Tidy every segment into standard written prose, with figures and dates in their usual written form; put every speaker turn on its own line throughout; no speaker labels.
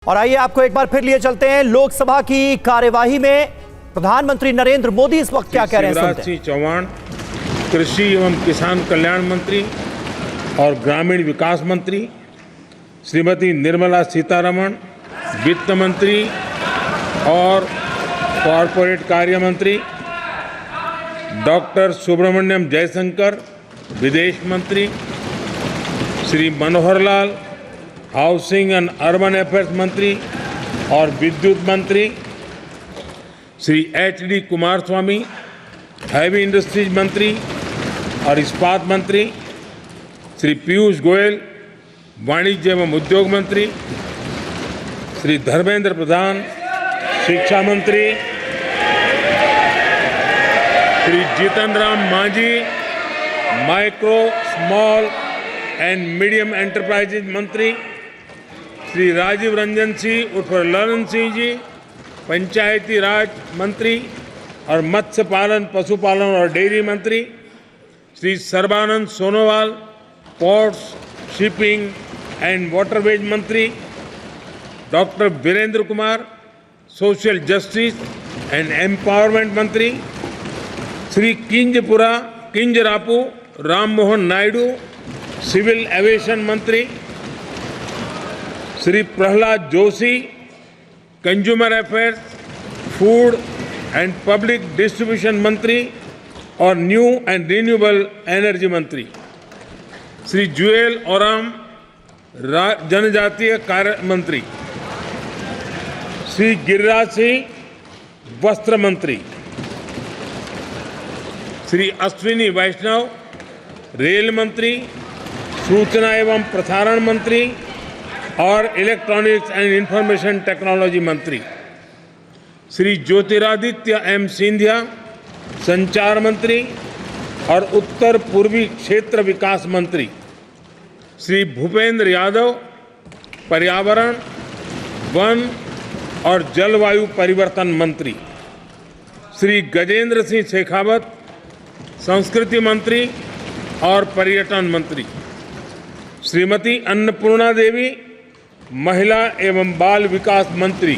और आइए आपको एक बार फिर लिए चलते हैं लोकसभा की कार्यवाही में। प्रधानमंत्री नरेंद्र मोदी इस वक्त क्या कह रहे हैं,
शिवराज सिंह चौहान कृषि एवं किसान कल्याण मंत्री और ग्रामीण विकास मंत्री, श्रीमती निर्मला सीतारमण वित्त मंत्री और कॉरपोरेट कार्य मंत्री, डॉक्टर सुब्रमण्यम जयशंकर विदेश मंत्री, Shri Manohar Lal housing and urban affairs मंत्री और विद्युत मंत्री, श्री एच.डी. कुमारस्वामी हैवी इंडस्ट्रीज मंत्री और इस्पात मंत्री, श्री पीयूष गोयल वाणिज्य एवं उद्योग मंत्री, श्री धर्मेंद्र प्रधान शिक्षा मंत्री, Shri Jitan Ram Manjhi micro small and medium enterprises मंत्री, श्री राजीव रंजन सिंह उर्फ ललन सिंह जी पंचायती राज मंत्री और मत्स्य पालन पशुपालन और डेयरी मंत्री, Shri Sarbananda Sonowal ports shipping and waterways मंत्री, doctor Virendra Kumar social justice and empowerment मंत्री, श्री किंजरापू राम मोहन नायडू सिविल एविएशन मंत्री, Shri Pralhad Joshi consumer affairs food and public distribution मंत्री और न्यू एंड रिन्यूएबल एनर्जी मंत्री, श्री जुएल ओराम जनजातीय कार्य मंत्री, श्री गिरिराज सिंह वस्त्र मंत्री, श्री अश्विनी वैष्णव रेल मंत्री, सूचना एवं प्रसारण मंत्री और इलेक्ट्रॉनिक्स एंड इंफॉर्मेशन टेक्नोलॉजी मंत्री, श्री ज्योतिरादित्य एम सिंधिया संचार मंत्री और उत्तर पूर्वी क्षेत्र विकास मंत्री, श्री भूपेंद्र यादव पर्यावरण वन और जलवायु परिवर्तन मंत्री, श्री गजेंद्र सिंह शेखावत संस्कृति मंत्री और पर्यटन मंत्री, श्रीमती अन्नपूर्णा देवी महिला एवं बाल विकास मंत्री,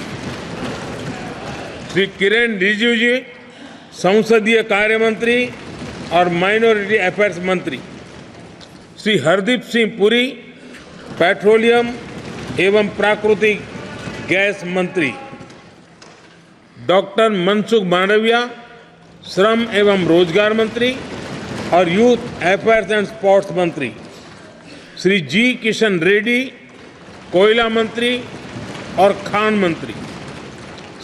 श्री किरेन रिजिजू जी संसदीय कार्य मंत्री और माइनॉरिटी अफेयर्स मंत्री, श्री हरदीप सिंह पुरी पेट्रोलियम एवं प्राकृतिक गैस मंत्री, डॉक्टर मनसुख मांडविया श्रम एवं रोजगार मंत्री और यूथ अफेयर्स एंड स्पोर्ट्स मंत्री, श्री जी किशन रेड्डी कोयला मंत्री और खान मंत्री,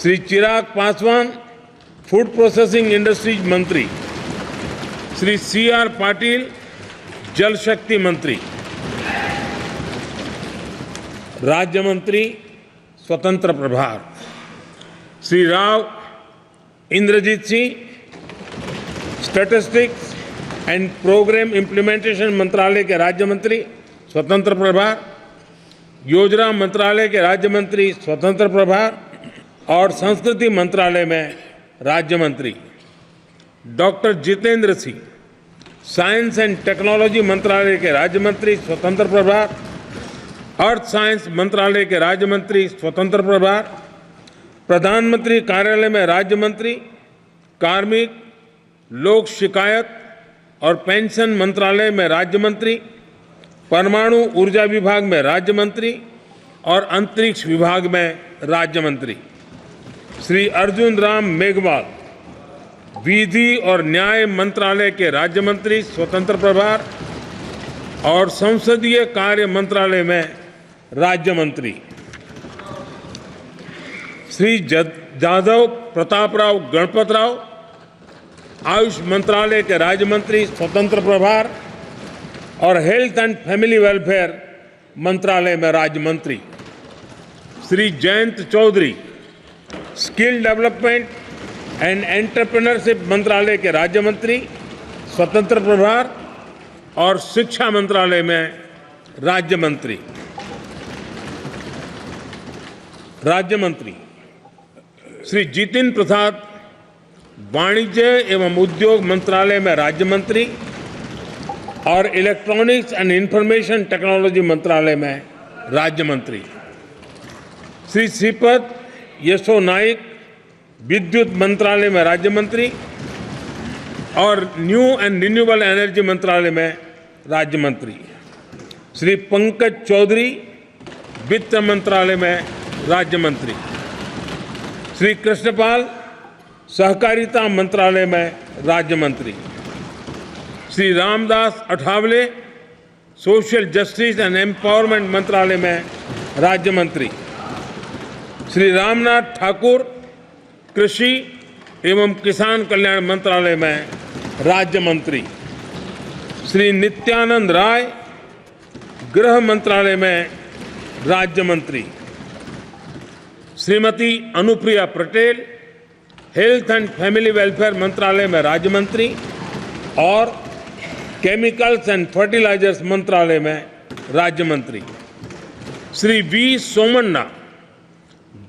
Shri Chirag Paswan food processing industries मंत्री, श्री सी.आर. पाटिल जल शक्ति मंत्री, राज्य मंत्री स्वतंत्र प्रभार, Shri Rao Inderjit Singh statistics and programme implementation मंत्रालय के राज्य मंत्री स्वतंत्र प्रभार, योजना मंत्रालय के राज्य मंत्री स्वतंत्र प्रभार और संस्कृति मंत्रालय में राज्य मंत्री, doctor Jitendra Singh science and technology मंत्रालय के राज्य मंत्री स्वतंत्र प्रभार, अर्थ साइंस मंत्रालय के राज्य मंत्री स्वतंत्र प्रभार, प्रधानमंत्री कार्यालय में राज्य मंत्री, कार्मिक लोक शिकायत और पेंशन मंत्रालय में राज्य मंत्री, परमाणु ऊर्जा विभाग में राज्य मंत्री और अंतरिक्ष विभाग में राज्य मंत्री, श्री अर्जुन राम मेघवाल विधि और न्याय मंत्रालय के राज्य मंत्री स्वतंत्र प्रभार और संसदीय कार्य मंत्रालय में राज्य मंत्री, श्री जादव प्रतापराव गणपतराव आयुष मंत्रालय के राज्य मंत्री स्वतंत्र प्रभार और हेल्थ एंड फैमिली वेलफेयर मंत्रालय में राज्य मंत्री, Shri Jayant Chaudhary skill development and entrepreneurship मंत्रालय के राज्य मंत्री स्वतंत्र प्रभार और शिक्षा मंत्रालय में राज्य मंत्री, श्री जितिन प्रसाद वाणिज्य एवं उद्योग मंत्रालय में राज्य मंत्री और इलेक्ट्रॉनिक्स एंड इंफॉर्मेशन टेक्नोलॉजी मंत्रालय में राज्य मंत्री, श्री श्रीपद यशो नाइक विद्युत मंत्रालय में राज्य मंत्री और न्यू एंड रिन्यूएबल एनर्जी मंत्रालय में राज्य मंत्री, श्री पंकज चौधरी वित्त मंत्रालय में राज्य मंत्री, श्री कृष्णपाल सहकारिता मंत्रालय में राज्य मंत्री, Shri Ramdas Athawale social justice and empowerment मंत्रालय में राज्य मंत्री, श्री रामनाथ ठाकुर कृषि एवं किसान कल्याण मंत्रालय में राज्य मंत्री, श्री नित्यानंद राय गृह मंत्रालय में राज्य मंत्री, Shrimati Anupriya Patel health and family welfare मंत्रालय में राज्य मंत्री और केमिकल्स एंड फर्टिलाइजर्स मंत्रालय में राज्य मंत्री, श्री वी सोमन्ना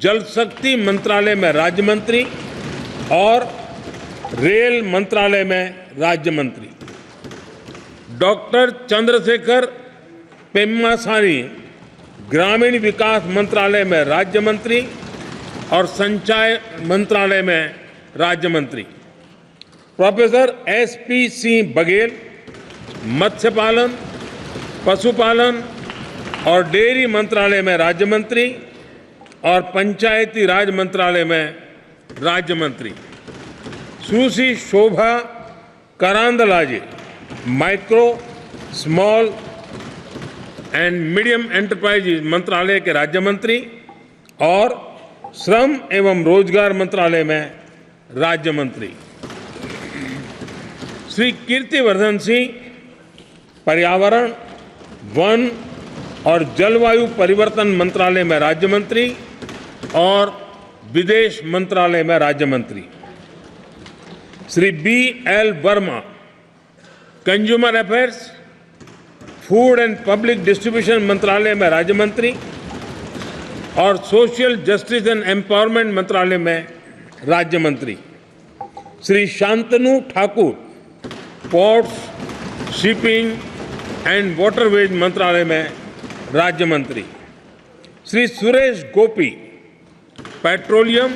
जल शक्ति मंत्रालय में राज्य मंत्री और रेल मंत्रालय में राज्य मंत्री, डॉक्टर चंद्रशेखर पेम्मासानी ग्रामीण विकास मंत्रालय में राज्य मंत्री और संचार मंत्रालय में राज्य मंत्री, प्रोफेसर SP सिंह बघेल मत्स्य पालन, पशुपालन और डेयरी मंत्रालय में राज्य मंत्री और पंचायती राज मंत्रालय में राज्य मंत्री, Sushri Shobha Karandlaje micro small and medium enterprises मंत्रालय के राज्य मंत्री और श्रम एवं रोजगार मंत्रालय में राज्य मंत्री, श्री कीर्तिवर्धन सिंह पर्यावरण, वन और जलवायु परिवर्तन मंत्रालय में राज्य मंत्री और विदेश मंत्रालय में राज्य मंत्री, Shri BL Verma consumer affairs food and public distribution मंत्रालय में राज्य मंत्री और सोशल जस्टिस एंड एम्पावरमेंट मंत्रालय में राज्य मंत्री, Shri Shantanu Thakur ports shipping and waterways मंत्रालय में राज्य मंत्री, श्री सुरेश गोपी पेट्रोलियम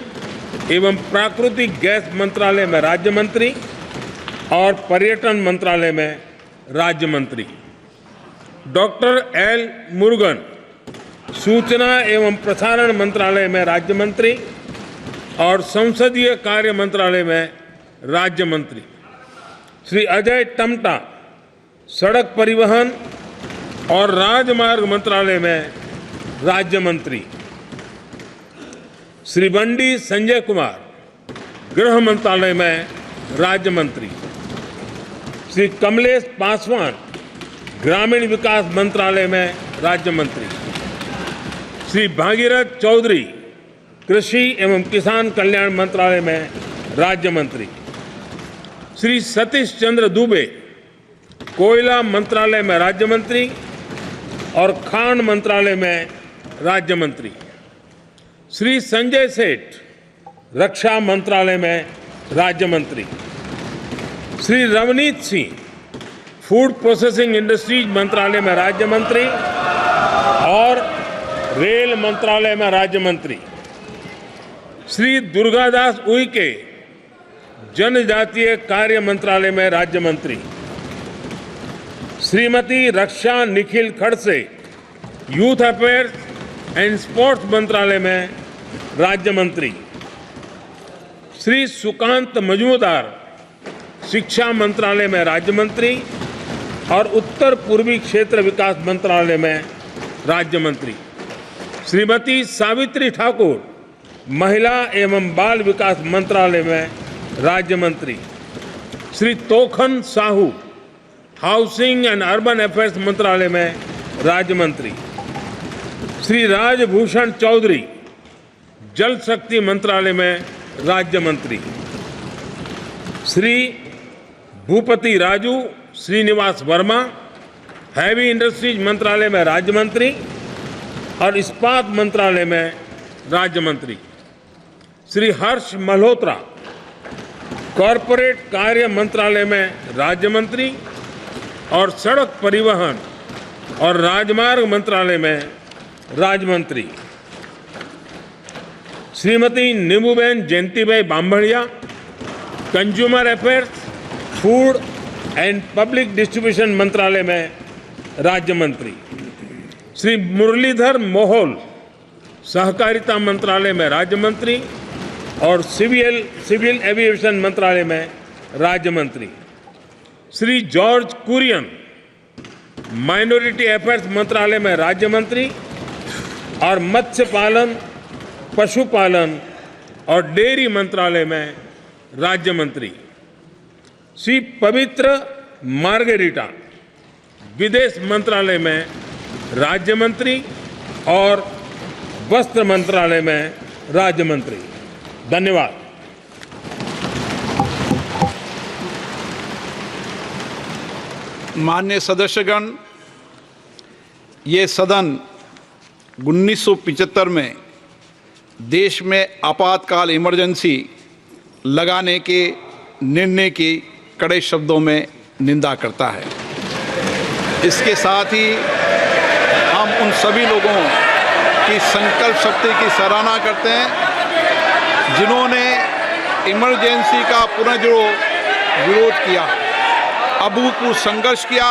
एवं प्राकृतिक गैस मंत्रालय में राज्य मंत्री और पर्यटन मंत्रालय में राज्य मंत्री, डॉक्टर L मुरुगन सूचना एवं प्रसारण मंत्रालय में राज्य मंत्री और संसदीय कार्य मंत्रालय में राज्य मंत्री, श्री अजय टमटा सड़क परिवहन और राजमार्ग मंत्रालय में राज्य मंत्री, श्री बंडी संजय कुमार गृह मंत्रालय में राज्य मंत्री, श्री कमलेश पासवान ग्रामीण विकास मंत्रालय में राज्य मंत्री, श्री भागीरथ चौधरी कृषि एवं किसान कल्याण मंत्रालय में राज्य मंत्री, श्री सतीश चंद्र दुबे कोयला मंत्रालय में राज्य मंत्री और खान मंत्रालय में राज्य मंत्री, श्री संजय सेठ रक्षा मंत्रालय में राज्य मंत्री, Shri Ravneet Singh food processing industries मंत्रालय में राज्य मंत्री और रेल मंत्रालय में राज्य मंत्री, श्री दुर्गादास उइके जनजातीय कार्य मंत्रालय में राज्य मंत्री, Shrimati Raksha Nikhil Khadse youth affairs and sports मंत्रालय में राज्य मंत्री, श्री सुकांत मजूमदार शिक्षा मंत्रालय में राज्य मंत्री और उत्तर पूर्वी क्षेत्र विकास मंत्रालय में राज्य मंत्री, श्रीमती सावित्री ठाकुर महिला एवं बाल विकास मंत्रालय में राज्य मंत्री, Shri Tokhan Sahu housing and urban affairs मंत्रालय में राज्य मंत्री, श्री राजभूषण चौधरी जल शक्ति मंत्रालय में राज्य मंत्री, श्री भूपति राजू श्रीनिवास वर्मा हैवी इंडस्ट्रीज मंत्रालय में राज्य मंत्री और इस्पात मंत्रालय में राज्य मंत्री, श्री हर्ष मल्होत्रा कॉरपोरेट कार्य मंत्रालय में राज्य मंत्री और सड़क परिवहन और राजमार्ग मंत्रालय में राज्य मंत्री, Shrimati Nimuben Jayantibhai Bambhaniya, consumer affairs, food and public distribution मंत्रालय में राज्य मंत्री। श्री मुरलीधर मोहोल, सहकारिता मंत्रालय में राज्य मंत्री और सिविल एविएशन मंत्रालय में राज्य मंत्री। श्री जॉर्ज कुरियन, माइनॉरिटी अफेयर्स मंत्रालय में राज्य मंत्री और मत्स्य पालन, पशुपालन और डेयरी मंत्रालय में राज्य मंत्री। श्री पवित्र मार्गेरिटा, विदेश मंत्रालय में राज्य मंत्री और वस्त्र मंत्रालय में राज्य मंत्री। धन्यवाद।
माननीय सदस्यगण, ये सदन 1975 में देश में आपातकाल इमरजेंसी लगाने के निर्णय की कड़े शब्दों में निंदा करता है। इसके साथ ही हम उन सभी लोगों की संकल्प शक्ति की सराहना करते हैं जिन्होंने इमरजेंसी का पुनर्विरोध विरोध किया, अभूतपूर्व संघर्ष किया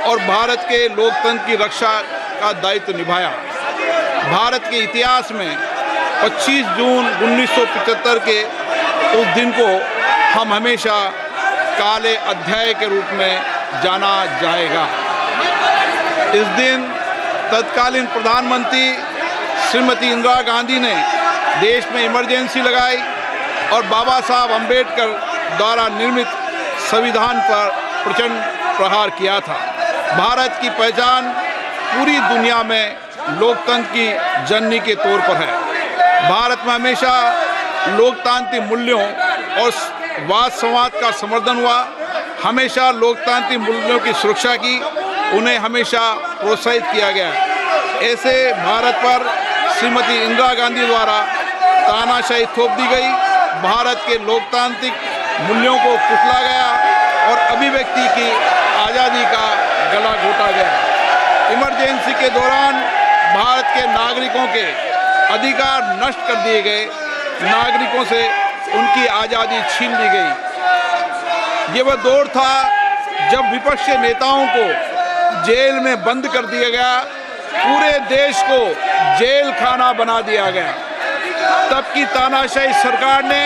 और भारत के लोकतंत्र की रक्षा का दायित्व निभाया। भारत के इतिहास में 25 जून 1975 के उस दिन को हम हमेशा काले अध्याय के रूप में जाना जाएगा। इस दिन तत्कालीन प्रधानमंत्री श्रीमती इंदिरा गांधी ने देश में इमरजेंसी लगाई और बाबा साहब अम्बेडकर द्वारा निर्मित संविधान पर प्रचंड प्रहार किया था। भारत की पहचान पूरी दुनिया में लोकतंत्र की जननी के तौर पर है। भारत में हमेशा लोकतांत्रिक मूल्यों और वाद संवाद का समर्थन हुआ, हमेशा लोकतांत्रिक मूल्यों की सुरक्षा की, उन्हें हमेशा प्रोत्साहित किया गया। ऐसे भारत पर श्रीमती इंदिरा गांधी द्वारा तानाशाही थोप दी गई, भारत के लोकतांत्रिक मूल्यों को कुचला गया और अभिव्यक्ति की आज़ादी का गला घोटा गया। इमरजेंसी के दौरान भारत के नागरिकों के अधिकार नष्ट कर दिए गए, नागरिकों से उनकी आज़ादी छीन ली गई। ये वह दौर था जब विपक्ष के नेताओं को जेल में बंद कर दिया गया, पूरे देश को जेल खाना बना दिया गया। तब की तानाशाही सरकार ने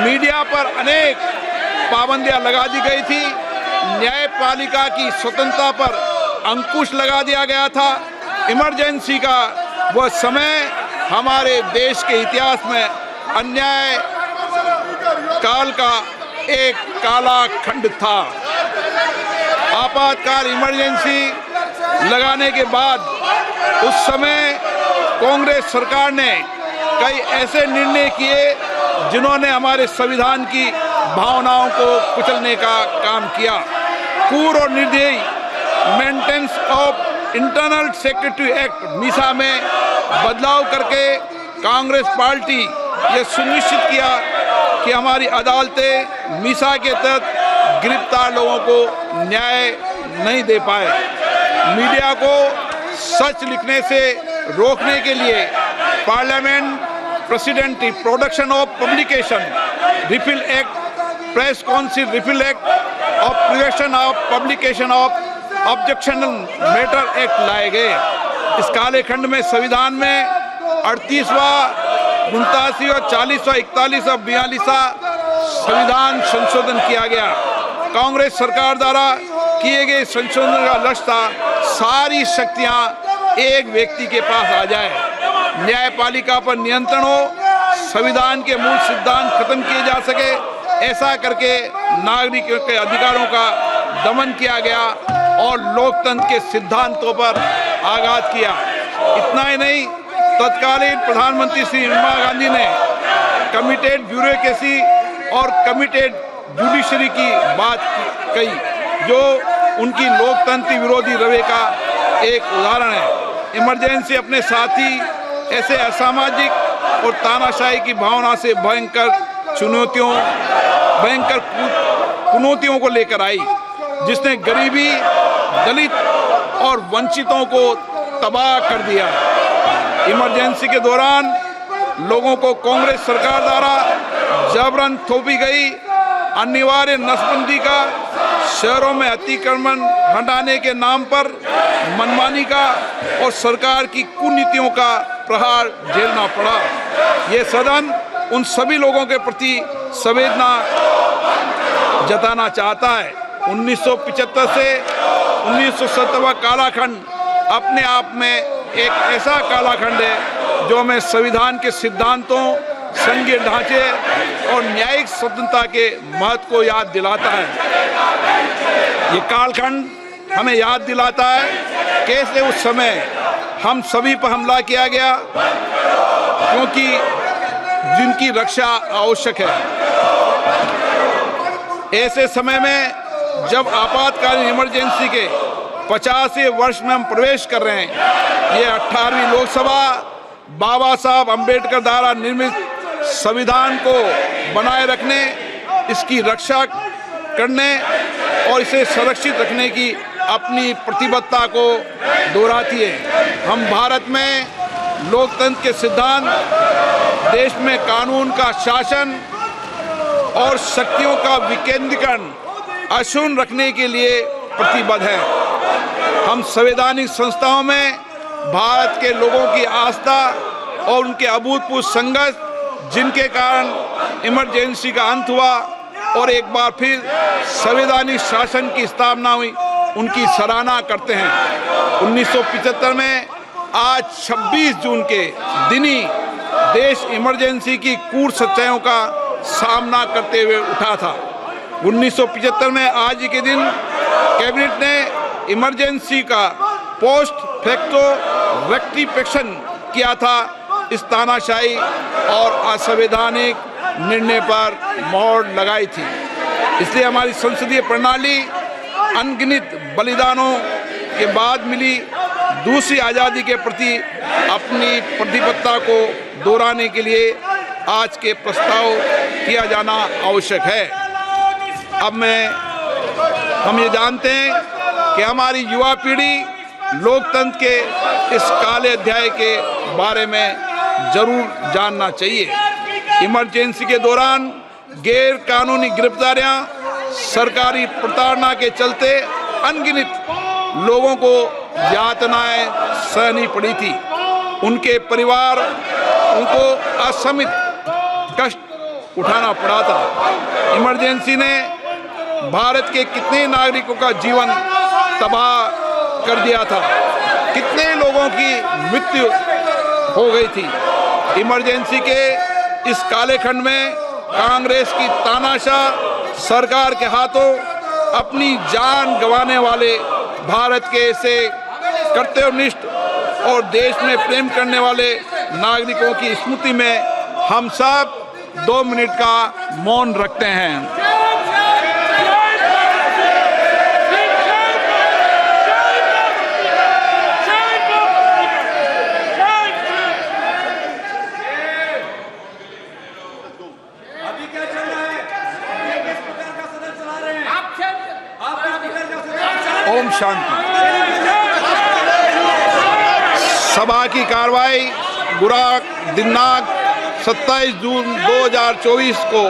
मीडिया पर अनेक पाबंदियां लगा दी गई थी, न्यायपालिका की स्वतंत्रता पर अंकुश लगा दिया गया था। इमरजेंसी का वह समय हमारे देश के इतिहास में अन्याय काल का एक काला खंड था। आपातकाल इमरजेंसी लगाने के बाद उस समय कांग्रेस सरकार ने कई ऐसे निर्णय किए जिन्होंने हमारे संविधान की भावनाओं को कुचलने का काम किया। पूर्व और निर्दयी maintenance of internal secretary act Misa में बदलाव करके कांग्रेस पार्टी ये सुनिश्चित किया कि हमारी अदालतें मीसा के तहत गिरफ्तार लोगों को न्याय नहीं दे पाए। मीडिया को सच लिखने से रोकने के लिए parliament president production of publication repeal act, press council repeal act और prevention of publication of objectionable matter act लाए गए। इस काले खंड में संविधान में 38वां, 89वां, 40वां, 41वां, 42वां संविधान संशोधन किया गया। कांग्रेस सरकार द्वारा किए गए संशोधन का लक्ष्य था सारी शक्तियां एक व्यक्ति के पास आ जाए, न्यायपालिका पर नियंत्रण हो, संविधान के मूल सिद्धांत खत्म किए जा सके। ऐसा करके नागरिकों के अधिकारों का दमन किया गया और लोकतंत्र के सिद्धांतों पर आघात किया। इतना ही नहीं, तत्कालीन प्रधानमंत्री श्री इंदिरा गांधी ने कमिटेड ब्यूरोक्रेसी और कमिटेड जुडिशरी की बात कही, जो उनकी लोकतंत्र विरोधी रवैये का एक उदाहरण है। इमरजेंसी अपने साथ ही ऐसे असामाजिक और तानाशाही की भावना से भयंकर चुनौतियों को लेकर आई, जिसने गरीबी, दलित और वंचितों को तबाह कर दिया। इमरजेंसी के दौरान लोगों को कांग्रेस सरकार द्वारा जबरन थोपी गई अनिवार्य नसबंदी का, शहरों में अतिक्रमण हटाने के नाम पर मनमानी का और सरकार की कुनीतियों का प्रहार झेलना पड़ा। ये सदन उन सभी लोगों के प्रति संवेदना जताना चाहता है। 1975 से 1970 कालाखंड अपने आप में एक ऐसा कालाखंड है जो हमें संविधान के सिद्धांतों, संघीय ढांचे और न्यायिक स्वतंत्रता के महत्व को याद दिलाता है। ये कालखंड हमें याद दिलाता है कैसे उस समय हम सभी पर हमला किया गया, क्योंकि जिनकी रक्षा आवश्यक है। ऐसे समय में जब आपातकालीन इमरजेंसी के 50वें वर्ष में हम प्रवेश कर रहे हैं, ये 18वीं लोकसभा बाबा साहब अंबेडकर द्वारा निर्मित संविधान को बनाए रखने, इसकी रक्षा करने और इसे संरक्षित रखने की अपनी प्रतिबद्धता को दोहराती है। हम भारत में लोकतंत्र के सिद्धांत, देश में कानून का शासन और शक्तियों का विकेंद्रीकरण अक्षुण्ण रखने के लिए प्रतिबद्ध हैं। हम संवैधानिक संस्थाओं में भारत के लोगों की आस्था और उनके अभूतपूर्व संघर्ष, जिनके कारण इमरजेंसी का अंत हुआ और एक बार फिर संवैधानिक शासन की स्थापना हुई, उनकी सराहना करते हैं। 1975 में आज 26 जून के दिन ही देश इमरजेंसी की कूट सच्चाइयों का सामना करते हुए उठा था। 1975 में आज ही के दिन कैबिनेट ने इमरजेंसी का पोस्ट फैक्टो रेक्टिफिकेशन किया था। इस तानाशाही और असंवैधानिक निर्णय पर मोहर लगाई थी। इसलिए हमारी संसदीय प्रणाली अनगिनत बलिदानों के बाद मिली दूसरी आज़ादी के प्रति अपनी प्रतिबद्धता को दोहराने के लिए आज के प्रस्ताव किया जाना आवश्यक है। अब हम ये जानते हैं कि हमारी युवा पीढ़ी लोकतंत्र के इस काले अध्याय के बारे में जरूर जानना चाहिए। इमरजेंसी के दौरान गैर कानूनी गिरफ्तारियां, सरकारी प्रताड़ना के चलते अनगिनत लोगों को यातनाएं सहनी पड़ी थी। उनके परिवार उनको असमित कष्ट उठाना पड़ा था। इमरजेंसी ने भारत के कितने नागरिकों का जीवन तबाह कर दिया था, कितने लोगों की मृत्यु हो गई थी। इमरजेंसी के इस काले खंड में कांग्रेस की तानाशाह सरकार के हाथों अपनी जान गंवाने वाले भारत के ऐसे कर्तव्यनिष्ठ और देश में प्रेम करने वाले नागरिकों की स्मृति में हम सब 2 मिनट का मौन रखते हैं। ओम शांति। सभा की कार्रवाई दिनांक 27 जून 2024 को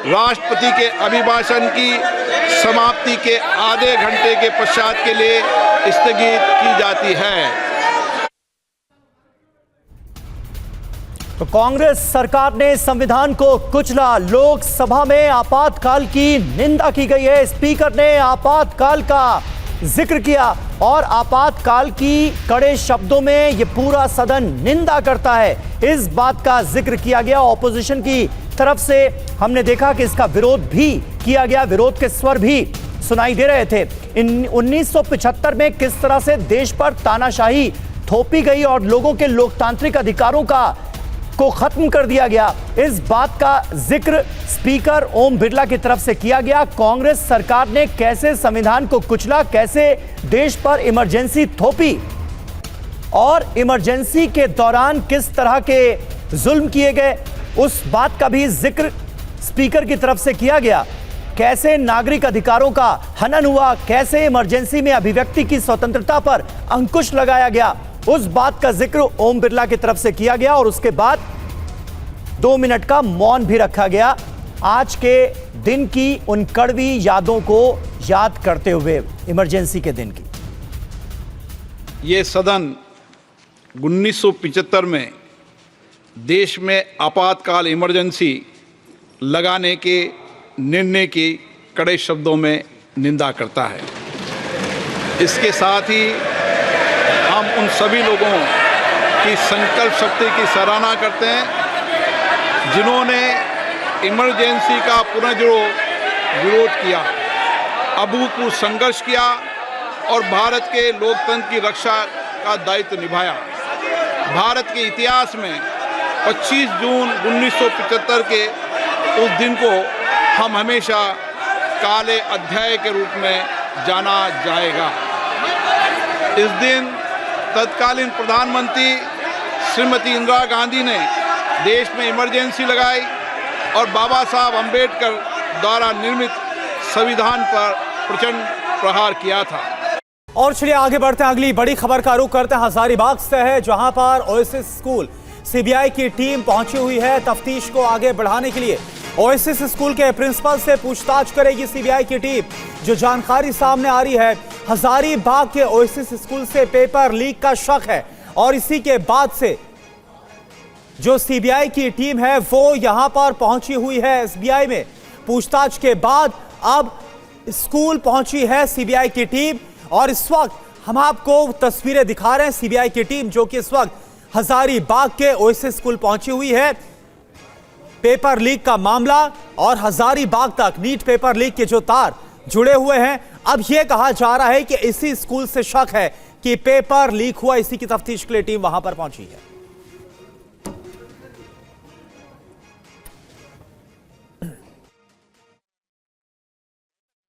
राष्ट्रपति के अभिभाषण की समाप्ति के आधे घंटे के पश्चात के लिए स्थगित की जाती है।
तो कांग्रेस सरकार ने संविधान को कुचला, लोकसभा में आपातकाल की निंदा की गई है। स्पीकर ने आपातकाल का जिक्र किया और आपातकाल की कड़े शब्दों में यह पूरा सदन निंदा करता है। इस बात का जिक्र किया गया। ऑपोजिशन की तरफ से हमने देखा कि इसका विरोध भी किया गया, विरोध के स्वर भी सुनाई दे रहे थे। 1975 में किस तरह से देश पर तानाशाही थोपी गई और लोगों के लोकतांत्रिक अधिकारों को खत्म कर दिया गया, इस बात का जिक्र स्पीकर ओम बिरला की तरफ से किया गया। कांग्रेस सरकार ने कैसे संविधान को कुचला, कैसे देश पर इमरजेंसी थोपी और इमरजेंसी के दौरान किस तरह के जुल्म किए गए, उस बात का भी जिक्र स्पीकर की तरफ से किया गया। कैसे नागरिक अधिकारों का हनन हुआ, कैसे इमरजेंसी में अभिव्यक्ति की स्वतंत्रता पर अंकुश लगाया गया, उस बात का जिक्र ओम बिरला की तरफ से किया गया। और उसके बाद 2 मिनट का मौन भी रखा गया, आज के दिन की उन कड़वी यादों को याद करते हुए, इमरजेंसी के दिन की।
ये सदन 1975 में देश में आपातकाल इमरजेंसी लगाने के निर्णय की कड़े शब्दों में निंदा करता है। इसके साथ ही हम उन सभी लोगों की संकल्प शक्ति की सराहना करते हैं जिन्होंने इमरजेंसी का विरोध किया, अभूतपूर्व संघर्ष किया और भारत के लोकतंत्र की रक्षा का दायित्व निभाया। भारत के इतिहास में 25 जून 1975 के उस दिन को हम हमेशा काले अध्याय के रूप में जाना जाएगा। इस दिन तत्कालीन प्रधानमंत्री श्रीमती इंदिरा गांधी ने देश में इमरजेंसी लगाई और बाबा साहब अंबेडकर द्वारा निर्मित संविधान पर प्रचंड प्रहार किया था।
और चलिए आगे बढ़ते हैं, अगली बड़ी खबर का रुख करते हैं हजारीबाग से है, जहां पर ओएसिस स्कूल सीबीआई की टीम पहुंची हुई है। तफ्तीश को आगे बढ़ाने के लिए ओएसिस स्कूल के प्रिंसिपल से पूछताछ करेगी सीबीआई की टीम। जो जानकारी सामने आ रही है, हजारीबाग के ओएसिस स्कूल से पेपर लीक का शक है और इसी के बाद से जो सीबीआई की टीम है वो यहां पर पहुंची हुई है एसबीआई में। पूछताछ के बाद अब स्कूल पहुंची है सीबीआई की टीम और इस वक्त हम आपको तस्वीरें दिखा रहे हैं सीबीआई की टीम जो कि इस वक्त हजारीबाग के ओएसिस स्कूल पहुंची हुई है। पेपर लीक का मामला और हजारीबाग तक नीट पेपर लीक के जो तार जुड़े हुए हैं, अब यह कहा जा रहा है कि इसी स्कूल से शक है कि पेपर लीक हुआ। इसी की तफ्तीश के लिए टीम वहां पर पहुंची है।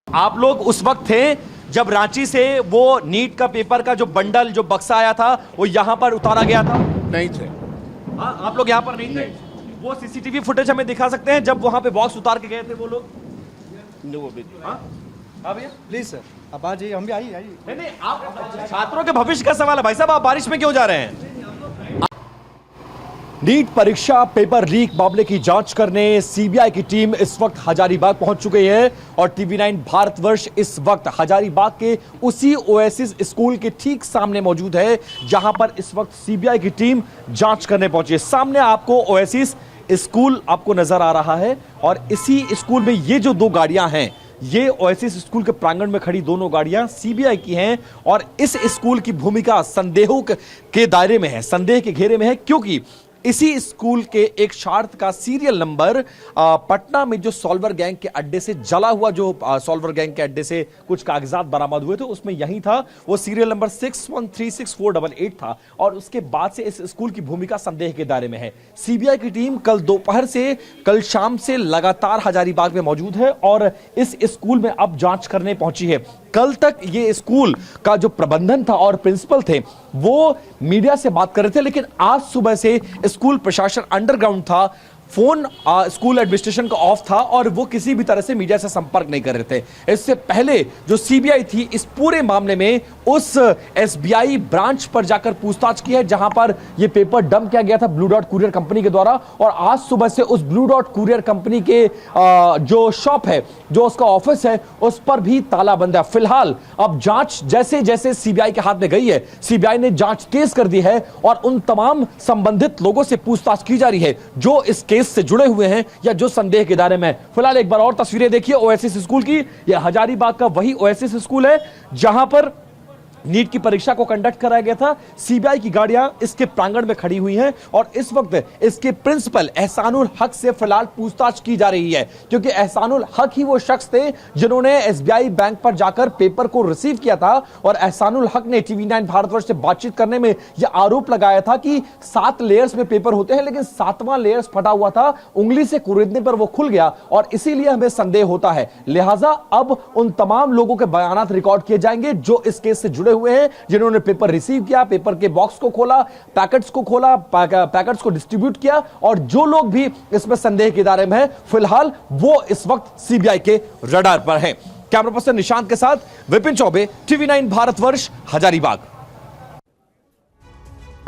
आप लोग उस वक्त थे जब रांची से वो नीट का पेपर का जो बंडल, जो बक्सा आया था, वो यहां पर उतारा गया था?
नहीं थे।
आप लोग यहां पर नहीं थे। वो सीसीटीवी फुटेज हमें दिखा सकते हैं जब वहां पे बॉक्स उतार के गए थे वो लोग? भैया
प्लीज सर, अब आ जाइए, हम भी आइए।
नहीं, आप छात्रों के भविष्य का सवाल है भाई साहब, आप बारिश में क्यों जा रहे हैं? नीट परीक्षा पेपर लीक मामले की जांच करने सीबीआई की टीम इस वक्त हजारीबाग पहुंच चुकी है और टीवी9 भारतवर्ष इस वक्त हजारीबाग के उसी ओएसिस स्कूल के ठीक सामने मौजूद है जहां पर इस वक्त सीबीआई की टीम जांच करने पहुंची है। सामने आपको ओएसिस स्कूल आपको नजर आ रहा है और इसी स्कूल में ये जो 2 गाड़ियां हैं, ये ओएसिस स्कूल के प्रांगण में खड़ी दोनों गाड़ियां सीबीआई की हैं और इस स्कूल की भूमिका संदेहों के दायरे में है, संदेह के घेरे में है, क्योंकि इसी स्कूल के एक छात्र का सीरियल नंबर पटना में जो सॉल्वर गैंग के अड्डे से जला हुआ, जो सॉल्वर गैंग के अड्डे से कुछ कागजात बरामद हुए थे उसमें यही था, वो सीरियल नंबर 613648 था और उसके बाद से इस स्कूल की भूमिका संदेह के दायरे में है। सीबीआई की टीम कल दोपहर से कल शाम से लगातार हजारीबाग में मौजूद है और इस स्कूल में अब जांच करने पहुंची है। कल तक ये स्कूल का जो प्रबंधन था और प्रिंसिपल थे वो मीडिया से बात कर रहे थे, लेकिन आज सुबह से स्कूल प्रशासन अंडरग्राउंड था, फोन स्कूल एडमिनिस्ट्रेशन का ऑफ था और वो किसी भी तरह से मीडिया से संपर्क नहीं कर रहे थे। इससे पहले जो सीबीआई थी इस पूरे मामले में उस एसबीआई ब्रांच पर जाकर पूछताछ की है जहां पर ये पेपर डंप किया गया था ब्लू डॉट कुरियर कंपनी के द्वारा और आज सुबह से उस ब्लू डॉट कुरियर कंपनी के जो शॉप है, जो उसका ऑफिस है, उस पर भी ताला बंद है। फिलहाल अब जांच जैसे जैसे सीबीआई के हाथ में गई है, सीबीआई ने जांच तेज कर दी है और उन तमाम संबंधित लोगों से पूछताछ की जा रही है जो इस केस से जुड़े हुए हैं या जो संदेह के दायरे में। फिलहाल एक बार और तस्वीरें देखिए ओएसिस स्कूल की। यह हजारीबाग का वही ओएसिस स्कूल है जहां पर नीट की परीक्षा को कंडक्ट कराया गया था। सीबीआई की गाड़ियां इसके प्रांगण में खड़ी हुई हैं और इस वक्त इसके प्रिंसिपल एहसानुल हक से फिलहाल पूछताछ की जा रही है, क्योंकि एहसानुल हक ही वो शख्स थे जिन्होंने एसबीआई बैंक पर जाकर पेपर को रिसीव किया था और एहसानुल हक ने टीवी9 भारतवर्ष से बातचीत करने में यह आरोप लगाया था कि 7 लेयर्स में पेपर होते हैं लेकिन 7वां लेयर्स फटा हुआ था, उंगली से कुरेदने पर वो खुल गया और इसीलिए हमें संदेह होता है। लिहाजा अब उन तमाम लोगों के बयानात रिकॉर्ड किए जाएंगे जो इस केस से जुड़े हुए हैं, जिन्होंने पेपर रिसीव किया, पेपर के बॉक्स को खोला, पैकेट्स को खोला, पैकेट्स को डिस्ट्रीब्यूट किया और जो लोग भी इसमें संदेह के दायरे में हैं, फिलहाल वो इस वक्त सीबीआई के रडार पर हैं। कैमरा पर्सन निशांत के साथ विपिन चौबे, टीवी9 भारतवर्ष, हजारीबाग।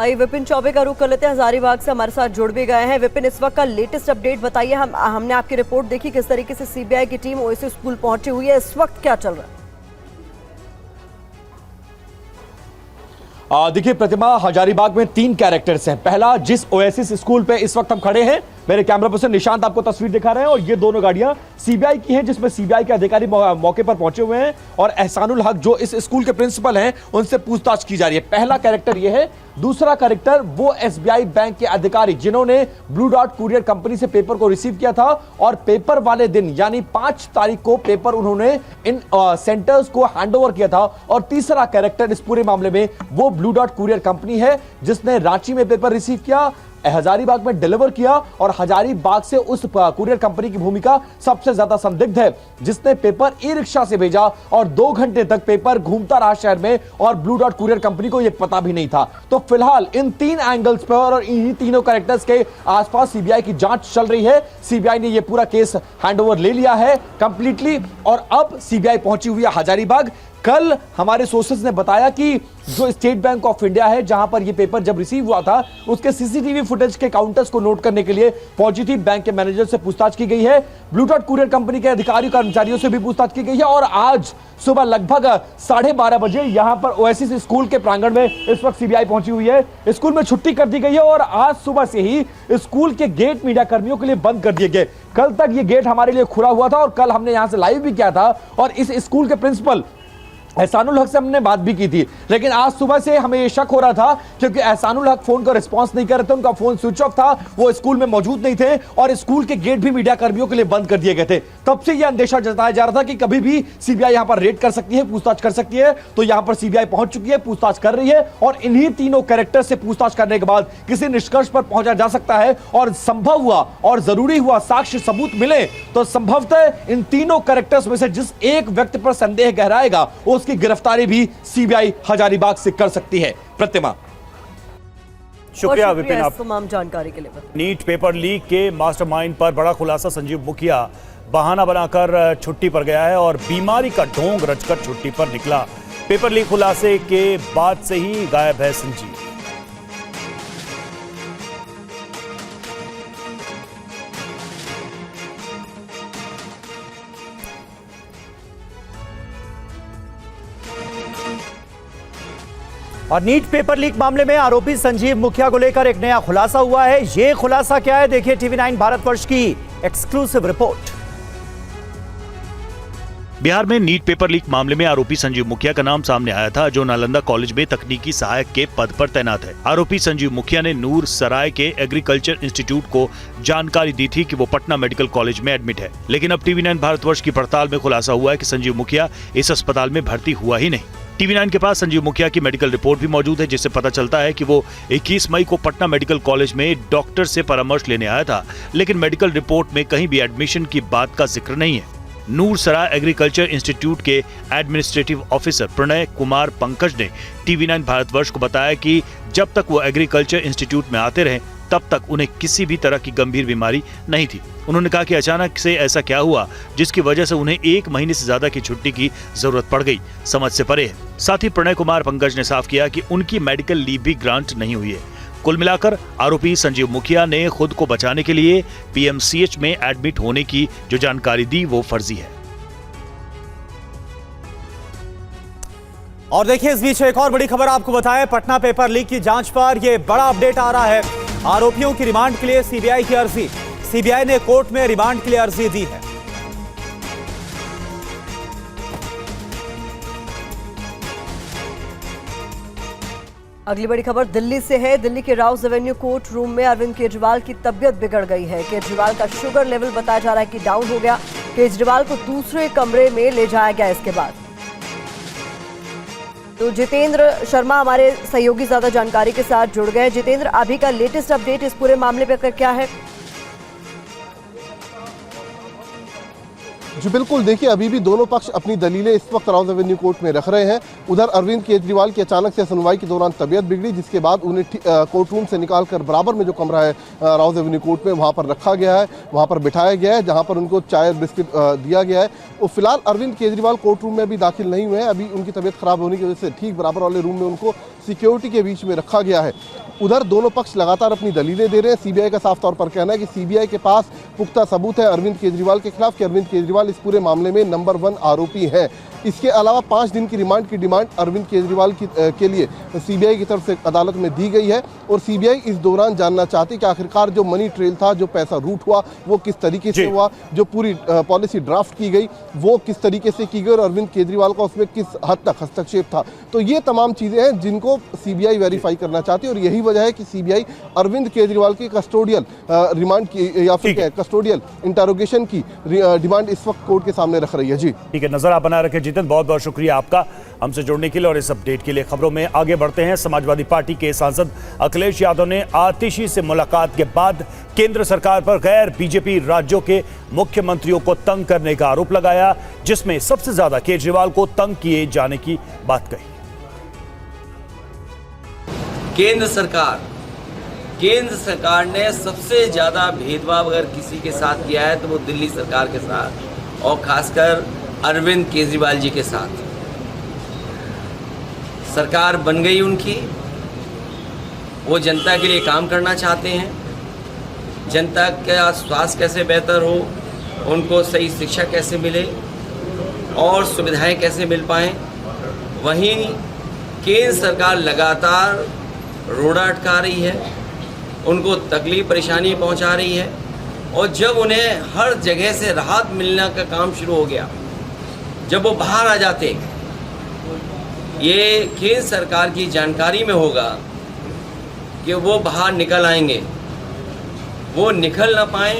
आइए विपिन चौबे का रुख कर लेते हैं, हजारीबाग से हमारे साथ जुड़ भी गए हैं। विपिन, इस वक्त का लेटेस्ट अपडेट बताइए। हमने आपकी रिपोर्ट देखी, किस तरीके से सीबीआई की टीम ओएसिस स्कूल पहुंची हुई है, इस वक्त क्या चल रहा है?
देखिए प्रतिमा, हजारीबाग में 3 कैरेक्टर्स हैं। पहला, जिस ओएसिस स्कूल पे इस वक्त हम खड़े हैं, मेरे कैमरा पर्सन निशांत आपको तस्वीर दिखा रहे हैं, और ये दोनों गाड़ियां सीबीआई की हैं, जिसमें सीबीआई के अधिकारी मौके पर पहुंचे हुए हैं और एहसानुल हक जो इस स्कूल के प्रिंसिपल हैं उनसे पूछताछ की जा रही है। पहला कैरेक्टर ये है। दूसरा कैरेक्टर वो एसबीआई बैंक के अधिकारी जिन्होंने ब्लू डॉट कुरियर कंपनी से पेपर को रिसीव किया था और पेपर वाले दिन यानी 5 तारीख को पेपर उन्होंने इन सेंटर्स को हैंडओवर किया था। और तीसरा कैरेक्टर इस पूरे मामले में वो ब्लू डॉट कुरियर कंपनी है जिसने रांची में पेपर रिसीव किया, हजारीबाग में डिलीवर किया, और हजारीबाग से उस कुरियर कंपनी की भूमिका सबसे ज्यादा संदिग्ध है, जिसने पेपर ई रिक्शा से भेजा और 2 घंटे तक पेपर घूमता रहा शहर में और ब्लू डॉट कुरियर कंपनी को यह पता भी नहीं था। तो फिलहाल इन 3 एंगल्स पर और इन्हीं तीनों कैरेक्टर्स के आसपास सीबीआई की जांच चल रही है। सीबीआई ने यह पूरा केस हैंडओवर ले लिया है कंप्लीटली, और अब सीबीआई पहुंची हुई है हजारीबाग। कल हमारे सोर्सेज ने बताया कि जो स्टेट बैंक ऑफ इंडिया है, जहां पर यह पेपर जब रिसीव हुआ था, उसके सीसीटीवी फुटेज के काउंटर्स को नोट करने के लिए पहुंची थी। बैंक के मैनेजर से पूछताछ की गई है, ब्लू डॉट कुरियर कंपनी के अधिकारियों कर्मचारियों से भी पूछताछ की गई है, और आज सुबह लगभग 12:30 बजे यहां पर ओएसिस स्कूल के प्रांगण में इस वक्त सीबीआई पहुंची हुई है। स्कूल में छुट्टी कर दी गई है और आज सुबह से ही स्कूल के गेट मीडिया कर्मियों के लिए बंद कर दिए गए। कल तक ये गेट हमारे लिए खुला हुआ था और कल हमने यहां से लाइव भी किया था, और इस स्कूल के प्रिंसिपल एहसानुल हक से हमने बात भी की थी, लेकिन आज सुबह से हमें यह शक हो रहा था क्योंकि एहसानुल हक फोन का रिस्पांस नहीं कर रहे थे, उनका फोन स्विच ऑफ था, वो स्कूल में मौजूद नहीं थे और स्कूल के गेट भी मीडिया कर्मियों के लिए बंद कर दिए गए थे। तब से यह अंदेशा जताया जा रहा था कि कभी भी सीबीआई यहां पर रेड कर सकती है, पूछताछ कर सकती है। तो यहां पर सीबीआई पहुंच चुकी है, पूछताछ कर रही है, और इन्हीं तीनों कैरेक्टर से पूछताछ करने के बाद किसी निष्कर्ष पर पहुंचा जा सकता है, और संभव हुआ और जरूरी हुआ साक्ष्य सबूत मिले तो संभवतः इन तीनों कैरेक्टर्स में से जिस एक व्यक्ति पर संदेह गहराएगा उसकी गिरफ्तारी भी सीबीआई हजारीबाग से कर सकती है। प्रतिमा,
शुक्रिया विपिन आप
तमाम जानकारी के लिए।
नीट पेपर लीक के मास्टरमाइंड पर बड़ा खुलासा। संजीव मुखिया बहाना बनाकर छुट्टी पर गया है और बीमारी का ढोंग रचकर छुट्टी पर निकला। पेपर लीक खुलासे के बाद से ही गायब है संजीव।
और नीट पेपर लीक मामले में आरोपी संजीव मुखिया को लेकर एक नया खुलासा हुआ है। यह खुलासा क्या है, देखिए TV9 भारतवर्ष की एक्सक्लूसिव रिपोर्ट।
बिहार में नीट पेपर लीक मामले में आरोपी संजीव मुखिया का नाम सामने आया था, जो नालंदा कॉलेज में तकनीकी सहायक के पद पर तैनात है। आरोपी संजीव मुखिया ने नूर सराय के एग्रीकल्चर इंस्टीट्यूट को जानकारी दी थी कि वो पटना मेडिकल कॉलेज में एडमिट है, लेकिन अब TV9 भारतवर्ष की पड़ताल में खुलासा हुआ है कि संजीव मुखिया इस अस्पताल में भर्ती हुआ ही नहीं। TV9 के पास संजीव मुखिया की मेडिकल रिपोर्ट भी मौजूद है, जिससे पता चलता है कि वो 21 मई को पटना मेडिकल कॉलेज में डॉक्टर से परामर्श लेने आया था, लेकिन मेडिकल रिपोर्ट में कहीं भी एडमिशन की बात का जिक्र नहीं है। नूर सराय एग्रीकल्चर इंस्टीट्यूट के एडमिनिस्ट्रेटिव ऑफिसर प्रणय कुमार पंकज ने TV9 भारतवर्ष को बताया कि जब तक वो एग्रीकल्चर इंस्टीट्यूट में आते रहे तब तक उन्हें किसी भी तरह की गंभीर बीमारी नहीं थी। उन्होंने कहा कि अचानक से ऐसा क्या हुआ जिसकी वजह से उन्हें 1 महीने से ज्यादा की छुट्टी की जरूरत पड़ गई, समझ से परे है। साथ ही प्रणय कुमार पंकज ने साफ किया कि उनकी मेडिकल लीव भी ग्रांट नहीं हुई है। कुल मिलाकर आरोपी संजीव मुखिया ने खुद को बचाने के लिए PMCH में एडमिट होने की जो जानकारी दी वो फर्जी है।
और देखिए इस बीच एक और बड़ी खबर आपको बताएं, पटना पेपर लीक की जांच पर यह बड़ा अपडेट आ रहा है। आरोपियों की रिमांड के लिए सीबीआई की अर्जी, सीबीआई ने कोर्ट में रिमांड के लिए अर्जी दी है।
अगली बड़ी खबर दिल्ली से है। दिल्ली के राउज एवेन्यू कोर्ट रूम में अरविंद केजरीवाल की तबीयत बिगड़ गई है। केजरीवाल का शुगर लेवल बताया जा रहा है कि डाउन हो गया। केजरीवाल को दूसरे कमरे में ले जाया गया। इसके बाद तो जितेंद्र शर्मा हमारे सहयोगी ज्यादा जानकारी के साथ जुड़ गए। जितेंद्र, अभी का लेटेस्ट अपडेट इस पूरे मामले पर क्या है?
जी बिल्कुल, देखिए अभी भी दोनों पक्ष अपनी दलीलें इस वक्त राउज एवेन्यू कोर्ट में रख रहे हैं। उधर अरविंद केजरीवाल की अचानक से सुनवाई के दौरान तबीयत बिगड़ी, जिसके बाद उन्हें कोर्ट रूम से निकालकर बराबर में जो कमरा है राउज एवेन्यू कोर्ट में वहां पर रखा गया है, वहां पर बिठाया गया है, जहां पर उनको चाय और बिस्किट दिया गया है। और फिलहाल अरविंद केजरीवाल कोर्ट रूम में अभी दाखिल नहीं हुए हैं। अभी उनकी तबीयत खराब होने की वजह से ठीक बराबर वाले रूम में उनको सिक्योरिटी के बीच में रखा गया है। उधर दोनों पक्ष लगातार अपनी दलीलें दे रहे हैं। सीबीआई का साफ तौर पर कहना है कि सीबीआई के पास पुख्ता सबूत है अरविंद केजरीवाल के खिलाफ कि अरविंद केजरीवाल इस पूरे मामले में नंबर 1 आरोपी है। इसके अलावा 5 दिन की रिमांड की डिमांड अरविंद केजरीवाल के लिए सीबीआई की तरफ से अदालत में दी गई है और सीबीआई इस दौरान जानना चाहती कि आखिरकार जो मनी ट्रेल था, जो पैसा रूट हुआ, वो किस तरीके से हुआ, जो पूरी पॉलिसी ड्राफ्ट की गई वो किस तरीके से की गई और अरविंद केजरीवाल का उसमें किस हद तक हस्तक्षेप था। तो ये तमाम चीज़ें हैं जिनको सीबीआई वेरीफाई करना चाहती है और यही वजह है कि सीबीआई अरविंद केजरीवाल की कस्टोडियल रिमांड की या फिर कस्टोडियल इंटरोगेशन की डिमांड इस वक्त कोर्ट के सामने रख रही है। जी
ठीक है, नजर आप बना रखें जितन, बहुत बहुत शुक्रिया आपका हमसे जुड़ने के लिए और इस अपडेट के लिए। खबरों में आगे बढ़ते हैं। समाजवादी पार्टी के सांसद अखिलेश यादव ने आतिशी से मुलाकात के बाद केंद्र सरकार पर गैर बीजेपी राज्यों के मुख्यमंत्रियों को तंग करने का आरोप लगाया, जिसमें सबसे ज्यादा केजरीवाल को तंग किए जाने की बात कही।
केंद्र सरकार ने सबसे ज्यादा भेदभाव अगर किसी के साथ किया है तो वो दिल्ली सरकार के साथ और खासकर अरविंद केजरीवाल जी के साथ। सरकार बन गई उनकी, वो जनता के लिए काम करना चाहते हैं, जनता का स्वास्थ्य कैसे बेहतर हो, उनको सही शिक्षा कैसे मिले और सुविधाएं कैसे मिल पाएँ। वहीं केंद्र सरकार लगातार रोड़ा अटका रही है, उनको तकलीफ परेशानी पहुंचा रही है और जब उन्हें हर जगह से राहत मिलने का काम शुरू हो गया, जब वो बाहर आ जाते, ये केंद्र सरकार की जानकारी में होगा कि वो बाहर निकल आएंगे, वो निकल ना पाए,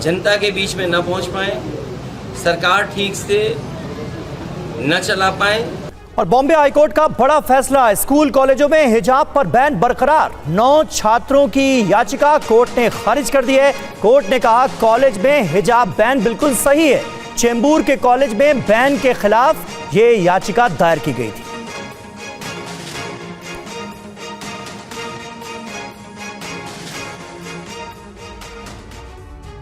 जनता के बीच में न पहुंच पाए, सरकार ठीक से न चला पाए।
और बॉम्बे हाईकोर्ट का बड़ा फैसला, स्कूल कॉलेजों में हिजाब पर बैन बरकरार। 9 छात्रों की याचिका कोर्ट ने खारिज कर दी है। कोर्ट ने कहा कॉलेज में हिजाब बैन बिल्कुल सही है। चेंबूर के कॉलेज में बैन के खिलाफ यह याचिका दायर की गई थी।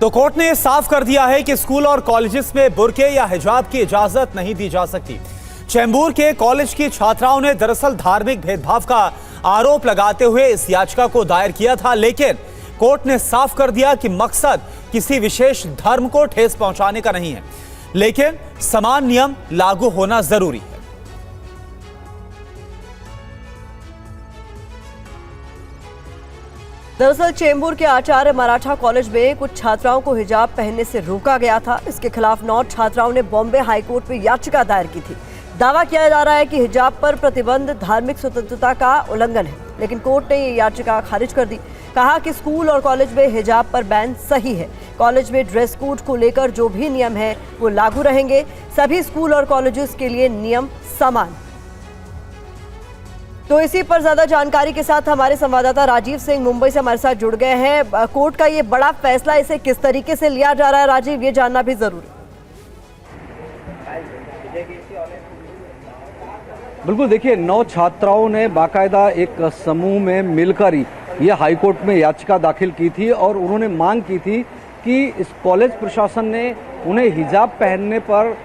तो कोर्ट ने साफ कर दिया है कि स्कूल और कॉलेजेस में बुर्के या हिजाब की इजाजत नहीं दी जा सकती। चेंबूर के कॉलेज की छात्राओं ने दरअसल धार्मिक भेदभाव का आरोप लगाते हुए इस याचिका को दायर किया था, लेकिन कोर्ट ने साफ कर दिया कि मकसद किसी विशेष धर्म को ठेस पहुंचाने का नहीं है, लेकिन समान नियम लागू होना जरूरी है।
दरअसल चेंबूर के आचार्य मराठा कॉलेज में कुछ छात्राओं को हिजाब पहनने से रोका गया था। इसके खिलाफ 9 छात्राओं ने बॉम्बे हाईकोर्ट में याचिका दायर की थी। दावा किया जा रहा है कि हिजाब पर प्रतिबंध धार्मिक स्वतंत्रता का उल्लंघन है, लेकिन कोर्ट ने ये याचिका खारिज कर दी। कहा कि स्कूल और कॉलेज में हिजाब पर बैन सही है। कॉलेज में ड्रेस कोड को लेकर जो भी नियम है वो लागू रहेंगे। सभी स्कूल और कॉलेजेस के लिए नियम समान। तो इसी पर ज्यादा जानकारी के साथ हमारे संवाददाता राजीव सिंह मुंबई से हमारे साथ जुड़ गए हैं। कोर्ट का ये बड़ा फैसला, इसे किस तरीके से लिया जा रहा है राजीव, ये जानना भी जरूरी।
बिल्कुल, देखिए 9 छात्राओं ने बाकायदा एक समूह में मिलकर ही ये हाईकोर्ट में याचिका दाखिल की थी और उन्होंने मांग की थी कि इस कॉलेज प्रशासन ने उन्हें हिजाब पहनने पर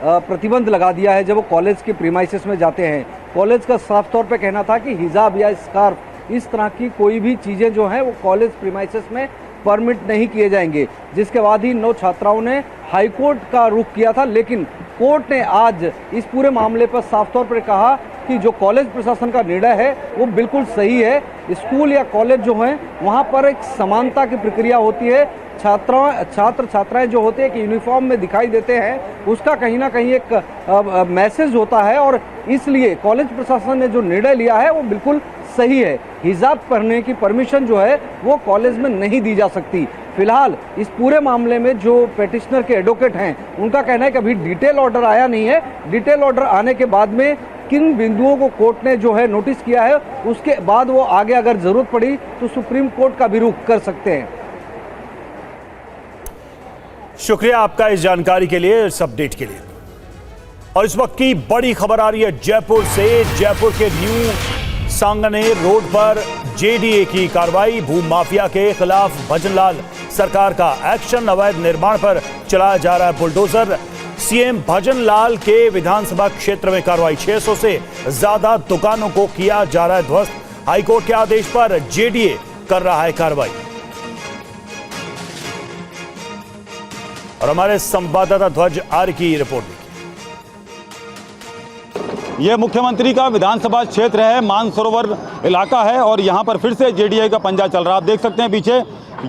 प्रतिबंध लगा दिया है जब वो कॉलेज के प्रीमाइसेस में जाते हैं। कॉलेज का साफ तौर पे कहना था कि हिजाब या स्कार्फ इस तरह की कोई भी चीज़ें जो हैं वो कॉलेज प्रीमाइसेस में परमिट नहीं किए जाएंगे, जिसके बाद ही 9 छात्राओं ने हाईकोर्ट का रुख किया था। लेकिन कोर्ट ने आज इस पूरे मामले पर साफ तौर पर कहा कि जो कॉलेज प्रशासन का निर्णय है वो बिल्कुल सही है। स्कूल या कॉलेज जो हैं वहाँ पर एक समानता की प्रक्रिया होती है। छात्र छात्राएं जो होते हैं कि यूनिफॉर्म में दिखाई देते हैं, उसका कहीं ना कहीं एक मैसेज होता है और इसलिए कॉलेज प्रशासन ने जो निर्णय लिया है वो बिल्कुल सही है। हिजाब पहनने की परमिशन जो है वो कॉलेज में नहीं दी जा सकती। फिलहाल इस पूरे मामले में जो पेटिशनर के एडवोकेट हैं उनका कहना है कि अभी डिटेल ऑर्डर आया नहीं है। डिटेल ऑर्डर आने के बाद में किन बिंदुओं को कोर्ट ने जो है नोटिस किया है उसके बाद वो आगे अगर जरूरत पड़ी तो सुप्रीम कोर्ट का भी रुख कर सकते हैं।
शुक्रिया आपका इस जानकारी के लिए, इस अपडेट के लिए। और इस वक्त की बड़ी खबर आ रही है जयपुर से। जयपुर के न्यू सांगनेर रोड पर जेडीए की कार्रवाई, भूमाफिया के खिलाफ भजनलाल सरकार का एक्शन, अवैध निर्माण पर चलाया जा रहा है बुलडोजर। सीएम भजनलाल के विधानसभा क्षेत्र में कार्रवाई। 600 से ज्यादा दुकानों को किया जा रहा है ध्वस्त। हाईकोर्ट के आदेश पर जेडीए कर रहा है कार्रवाई। और हमारे संवाददाता ध्वज आर्य की रिपोर्ट।
ये मुख्यमंत्री का विधानसभा क्षेत्र है, मानसरोवर इलाका है और यहाँ पर फिर से जेडीए का पंजा चल रहा है। आप देख सकते हैं पीछे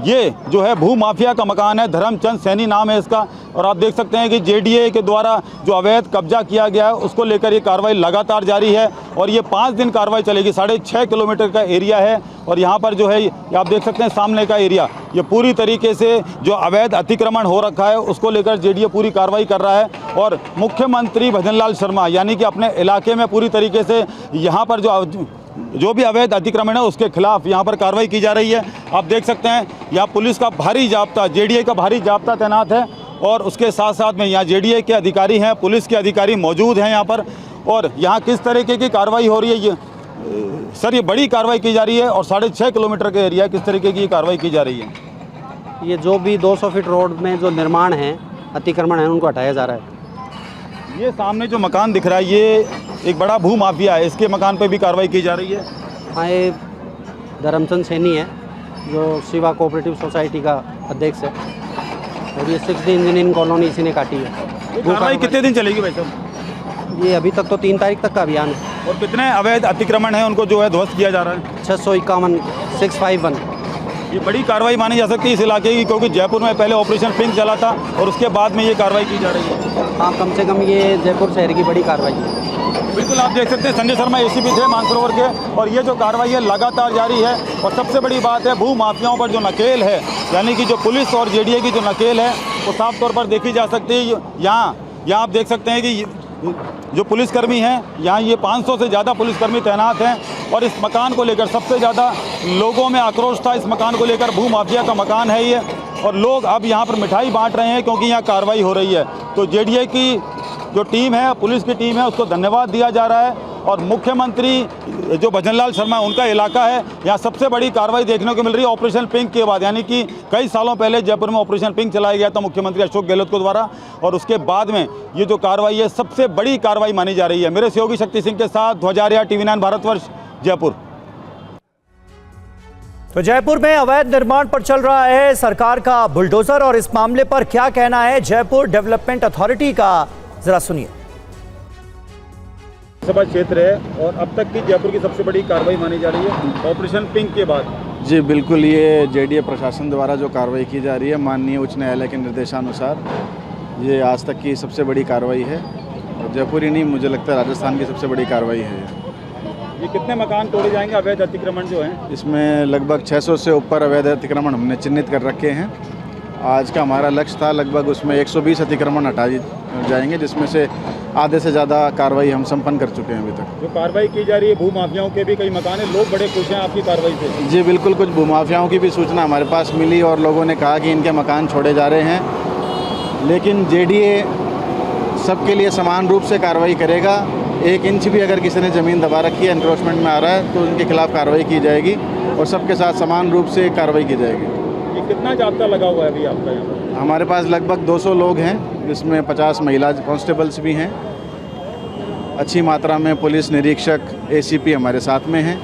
ये जो है भू माफिया का मकान है, धर्मचंद सैनी नाम है इसका। और आप देख सकते हैं कि जेडीए के द्वारा जो अवैध कब्जा किया गया है उसको लेकर ये कार्रवाई लगातार जारी है और ये 5 दिन कार्रवाई चलेगी। 6.5 किलोमीटर का एरिया है और यहाँ पर जो है आप देख सकते हैं सामने का एरिया, ये पूरी तरीके से जो अवैध अतिक्रमण हो रखा है उसको लेकर जेडीए पूरी कार्रवाई कर रहा है। और मुख्यमंत्री भजनलाल शर्मा यानी कि अपने इलाके में पूरी तरीके से यहाँ पर जो भी अवैध अतिक्रमण है उसके खिलाफ यहाँ पर कार्रवाई की जा रही है। आप देख सकते हैं यहाँ पुलिस का भारी जाब्ता, जेडीए का भारी जाब्ता तैनात है और उसके साथ साथ में यहाँ जेडीए के अधिकारी हैं, पुलिस के अधिकारी मौजूद हैं यहाँ पर। और यहाँ किस तरीके की कार्रवाई हो रही है, ये बड़ी कार्रवाई की जा रही है और 6.5 किलोमीटर का एरिया, किस तरीके की कार्रवाई की जा रही है?
ये जो भी 200 फीट रोड में जो निर्माण है, अतिक्रमण है, उनको हटाया जा रहा है।
ये सामने जो मकान दिख रहा है ये एक बड़ा भू माफिया है, इसके मकान पे भी कार्रवाई की जा रही है।
हाँ, ये धर्मचंद सैनी है जो शिवा कोऑपरेटिव सोसाइटी का अध्यक्ष है और ये 6D इंजीनियरिंग कॉलोनी इसी ने काटी है।
कार्रवाई कितने दिन चलेगी भाई साहब?
ये अभी तक तो 3 तारीख तक का अभियान है।
और कितने अवैध अतिक्रमण है उनको जो है ध्वस्त किया जा रहा है?
651 651।
ये बड़ी कार्रवाई मानी जा सकती है इस इलाके की, क्योंकि जयपुर में पहले ऑपरेशन पिंक चला था और उसके बाद में ये कार्रवाई की जा रही है।
हाँ, कम से कम ये जयपुर शहर की बड़ी कार्रवाई है।
बिल्कुल, आप देख सकते हैं संजय शर्मा एसीपी थे मानसरोवर के और ये जो कार्रवाई है लगातार जारी है। और सबसे बड़ी बात है भू माफियाओं पर जो नकेल है, यानी कि जो पुलिस और जेडीए की जो नकेल है वो साफ तौर पर देखी जा सकती है। यहाँ आप देख सकते हैं कि जो पुलिसकर्मी हैं, यहाँ ये 500 से ज़्यादा पुलिसकर्मी तैनात हैं और इस मकान को लेकर सबसे ज़्यादा लोगों में आक्रोश था। इस मकान को लेकर, भू माफिया का मकान है ये और लोग अब यहाँ पर मिठाई बांट रहे हैं क्योंकि यहाँ कार्रवाई हो रही है। तो जेडीए की जो टीम है, पुलिस की टीम है, उसको धन्यवाद दिया जा रहा है। और मुख्यमंत्री जो भजनलाल शर्मा उनका इलाका है, यहाँ सबसे बड़ी कार्रवाई देखने को मिल रही है ऑपरेशन पिंक के बाद। यानी कि कई सालों पहले जयपुर में ऑपरेशन पिंक चलाया गया था मुख्यमंत्री अशोक गहलोत के द्वारा और उसके बाद में ये जो कार्रवाई है सबसे बड़ी कार्रवाई मानी जा रही है। मेरे सहयोगी शक्ति सिंह के साथ ध्वज आर्य, TV9 भारतवर्ष, जयपुर।
तो जयपुर में अवैध निर्माण पर चल रहा है सरकार का बुलडोजर और इस मामले पर क्या कहना है जयपुर डेवलपमेंट अथॉरिटी का, जरा सुनिए।
सभा क्षेत्र है और अब तक की जयपुर की सबसे बड़ी कार्रवाई मानी जा रही है ऑपरेशन पिंक के बाद।
जी बिल्कुल, ये जेडीए प्रशासन द्वारा जो कार्रवाई की जा रही है माननीय उच्च न्यायालय के निर्देशानुसार ये आज तक की सबसे बड़ी कार्रवाई है और जयपुर ही नहीं, मुझे लगता है राजस्थान की सबसे बड़ी कार्रवाई है।
ये कितने मकान तोड़े जाएंगे अवैध अतिक्रमण जो हैं?
इसमें लगभग 600 से ऊपर अवैध अतिक्रमण हमने चिन्हित कर रखे हैं। आज का हमारा लक्ष्य था लगभग उसमें 120 अतिक्रमण हटा जाएंगे, जिसमें से आधे से ज़्यादा कार्रवाई हम संपन्न कर चुके हैं अभी तक।
जो कार्रवाई की जा रही है भू माफियाओं के भी कई मकान है, लोग बड़े खुश हैं आपकी कार्रवाई से।
जी बिल्कुल, कुछ भू माफियाओं की भी सूचना हमारे पास मिली और लोगों ने कहा कि इनके मकान छोड़े जा रहे हैं, लेकिन जेडीए सबके लिए समान रूप से कार्रवाई करेगा। 1 इंच भी अगर किसी ने ज़मीन दबा रखी है, एनक्रोचमेंट में आ रहा है, तो उनके खिलाफ कार्रवाई की जाएगी और सबके साथ समान रूप से कार्रवाई की जाएगी।
ये कितना जाब्ता लगा हुआ है अभी आपका यहाँ पर?
हमारे पास लगभग 200 लोग हैं, जिसमें 50 महिला कांस्टेबल्स भी हैं। अच्छी मात्रा में पुलिस निरीक्षक, एसीपी हमारे साथ में हैं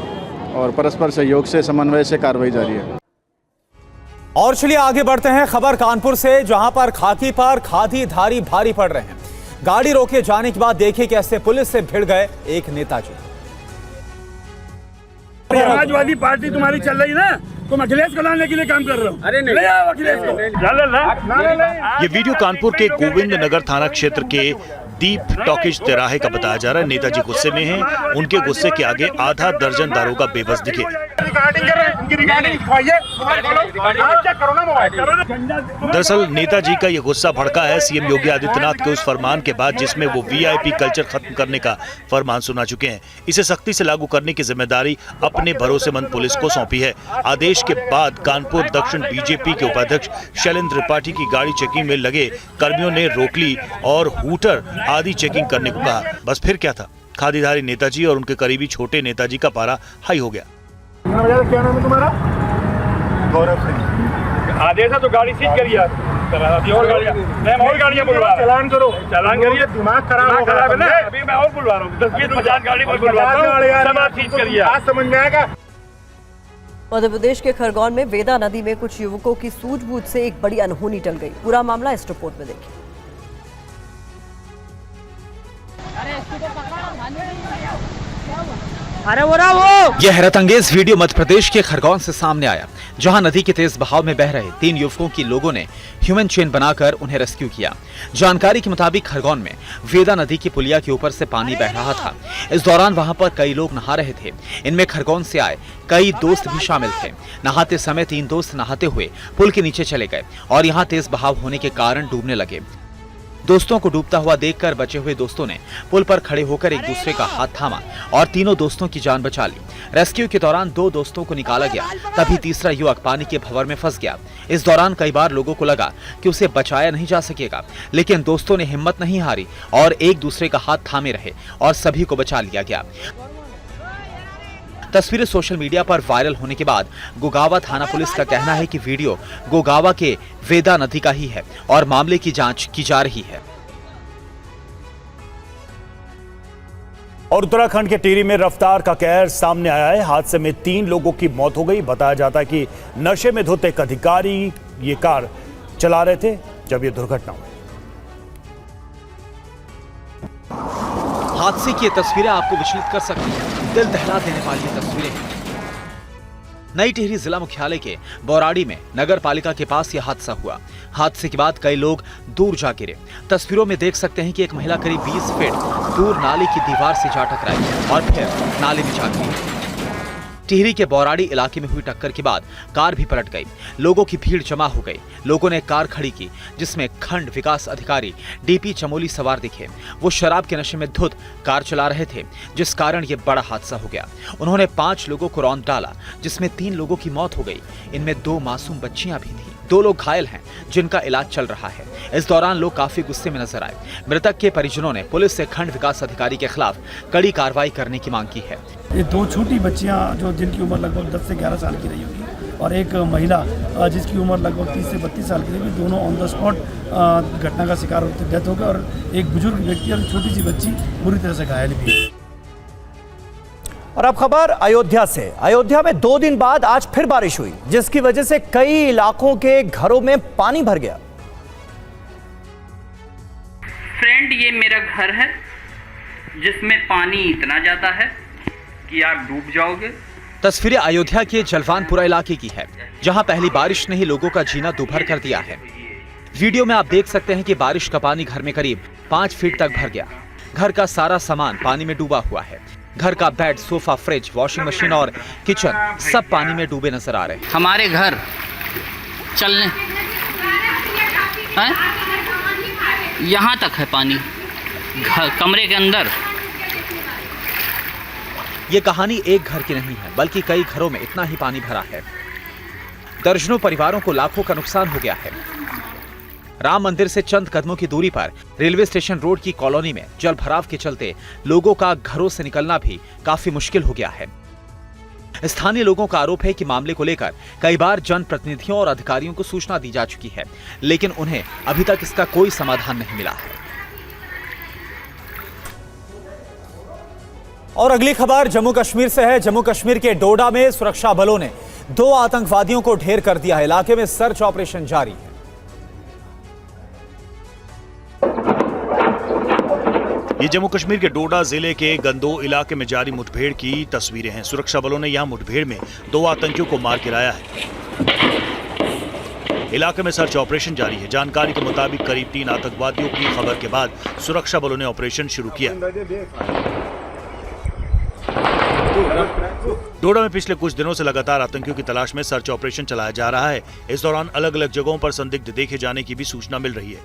और परस्पर सहयोग से, समन्वय से कार्रवाई जारी है।
और चलिए आगे बढ़ते हैं। खबर कानपुर से, जहां पर खाकी पर खादीधारी भारी पड़ रहे हैं। गाड़ी रोके जाने के बाद देखिए कैसे पुलिस से भिड़ गए एक नेताजी।
समाजवादी पार्टी तुम्हारी चल रही ना, तुम अखिलेश को लाने के लिए काम कर रहे हो। अरे नहीं, ले आओ अखिलेश को।
ये वीडियो कानपुर के गोविंद नगर थाना क्षेत्र के दीप टॉकीज तिराहे का बताया जा रहा है। नेताजी गुस्से में हैं, उनके गुस्से के आगे आधा दर्जन दारोगा बेबस दिखे। दरअसल नेताजी का ये गुस्सा भड़का है सीएम योगी आदित्यनाथ के उस फरमान के बाद जिसमें वो वीआईपी कल्चर खत्म करने का फरमान सुना चुके हैं। इसे सख्ती से लागू करने की जिम्मेदारी अपने भरोसेमंद पुलिस को सौंपी है। आदेश के बाद कानपुर दक्षिण बीजेपी के उपाध्यक्ष शैलेंद्र त्रिपाठी की गाड़ी चेकिंग में लगे कर्मियों ने रोक ली और हूटर आदि चेकिंग करने को कहा। बस फिर क्या था, खादीधारी नेताजी और उनके करीबी छोटे नेताजी का पारा हाई हो गया।
क्या नाम है तुम्हारा? गौरव सिंह। आदेश है तो गाड़ी सीज करिए। और गाड़ियाँ बुलवा रहा हूँ। चालान करो, चालान करिए, दिमाग खराब है ना। अभी मैं और बुलवा रहा हूँ, 10-20-50 गाड़ी बुलवा रहा हूँ, सब चीज करिए, आज समझ में आएगा।
मध्य प्रदेश के खरगोन में वेदा नदी में कुछ युवकों की सूझबूझ से एक बड़ी अनहोनी टल गई। पूरा मामला इस रिपोर्ट में देखिए।
यह हैरतअंगेज वीडियो मध्य प्रदेश के खरगोन से सामने आया, जहां नदी के तेज बहाव में बह रहे 3 युवकों की लोगों ने ह्यूमन चेन बनाकर उन्हें रेस्क्यू किया। जानकारी के मुताबिक खरगोन में वेदा नदी की पुलिया के ऊपर से पानी बह रहा था। इस दौरान वहां पर कई लोग नहा रहे थे। इनमें खरगोन से आए कई दोस्त भी शामिल थे। नहाते समय 3 दोस्त नहाते हुए पुल के नीचे चले गए और यहाँ तेज बहाव होने के कारण डूबने लगे। दोस्तों को डूबता हुआ देखकर बचे हुए दोस्तों ने पुल पर खड़े होकर एक दूसरे का हाथ थामा और तीनों दोस्तों की जान बचा ली। रेस्क्यू के दौरान 2 दोस्तों को निकाला गया, तभी तीसरा युवक पानी के भंवर में फंस गया। इस दौरान कई बार लोगों को लगा कि उसे बचाया नहीं जा सकेगा, लेकिन दोस्तों ने हिम्मत नहीं हारी और एक दूसरे का हाथ थामे रहे और सभी को बचा लिया गया। तस्वीरें सोशल मीडिया पर वायरल होने के बाद गोगावा थाना पुलिस का कहना है कि वीडियो गोगावा के वेदा नदी का ही है और मामले की जांच की जा रही है।
और उत्तराखंड के टिहरी में रफ्तार का कहर सामने आया है। हादसे में 3 लोगों की मौत हो गई। बताया जाता है कि नशे में धुत एक अधिकारी ये कार चला रहे थे जब ये दुर्घटना हुई।
हादसे की ये तस्वीरें आपको विचलित कर सकती हैं। दिल दहला देने वाली ये तस्वीरें हैं। नई टिहरी जिला मुख्यालय के बौराड़ी में नगर पालिका के पास यह हादसा हुआ। हादसे के बाद कई लोग दूर जा गिरे। तस्वीरों में देख सकते हैं कि एक महिला करीब 20 फीट दूर नाले की दीवार से जा टकराई और फिर नाले में जा गिरी। टिहरी के बौराड़ी इलाके में हुई टक्कर के बाद कार भी पलट गई। लोगों की भीड़ जमा हो गई। लोगों ने कार खड़ी की, जिसमें खंड विकास अधिकारी डीपी चमोली सवार दिखे। वो शराब के नशे में धुत कार चला रहे थे, जिस कारण ये बड़ा हादसा हो गया। उन्होंने 5 लोगों को रौंद डाला, जिसमें 3 लोगों की मौत हो गई। इनमें 2 मासूम बच्चियां भी थीं। 2 लोग घायल हैं, जिनका इलाज चल रहा है। इस दौरान लोग काफी गुस्से में नजर आए। मृतक के परिजनों ने पुलिस से खंड विकास अधिकारी के खिलाफ कड़ी कार्रवाई करने की मांग की है।
ये 2 छोटी बच्चियां जो जिनकी उम्र लगभग 10 से 11 साल की रही होगी और एक महिला जिसकी उम्र लगभग 30 से 32 साल की रही, दोनों ऑन द स्पॉट घटना का शिकार होते डेथ हो गया और एक बुजुर्ग व्यक्ति और छोटी सी बच्ची बुरी तरह से घायल भी है।
और अब खबर अयोध्या से। अयोध्या में 2 दिन बाद आज फिर बारिश हुई, जिसकी वजह से कई इलाकों के घरों में पानी भर गया।
फ्रेंड, ये मेरा घर है जिसमें पानी इतना ज्यादा है कि आप डूब जाओगे।
तस्वीरें अयोध्या के जलवानपुरा इलाके की है, जहां पहली बारिश ने ही लोगों का जीना दुभर कर दिया है। वीडियो में आप देख सकते हैं कि बारिश का पानी घर में करीब 5 फीट तक भर गया। घर का सारा सामान पानी में डूबा हुआ है। घर का bed, sofa, fridge, washing machine और किचन सब पानी में डूबे नजर आ रहे हैं।
हमारे घर चलने यहाँ तक है पानी, घर कमरे के अंदर।
ये कहानी एक घर की नहीं है, बल्कि कई घरों में इतना ही पानी भरा है। दर्जनों परिवारों को लाखों का नुकसान हो गया है। राम मंदिर से चंद कदमों की दूरी पर रेलवे स्टेशन रोड की कॉलोनी में जल भराव के चलते लोगों का घरों से निकलना भी काफी मुश्किल हो गया है। स्थानीय लोगों का आरोप है कि मामले को लेकर कई बार जनप्रतिनिधियों और अधिकारियों को सूचना दी जा चुकी है, लेकिन उन्हें अभी तक इसका कोई समाधान नहीं मिला है।
और अगली खबर जम्मू कश्मीर से है। जम्मू कश्मीर के डोडा में सुरक्षा बलों ने 2 आतंकवादियों को ढेर कर दिया है। इलाके में सर्च ऑपरेशन जारी है।
ये जम्मू कश्मीर के डोडा जिले के गंदो इलाके में जारी मुठभेड़ की तस्वीरें हैं। सुरक्षा बलों ने यहां मुठभेड़ में 2 आतंकियों को मार गिराया है। इलाके में सर्च ऑपरेशन जारी है। जानकारी के मुताबिक करीब 3 आतंकवादियों की खबर के बाद सुरक्षा बलों ने ऑपरेशन शुरू किया। डोडा में पिछले कुछ दिनों से लगातार आतंकियों की तलाश में सर्च ऑपरेशन चलाया जा रहा है। इस दौरान अलग अलग जगहों पर संदिग्ध देखे जाने की भी सूचना मिल रही है।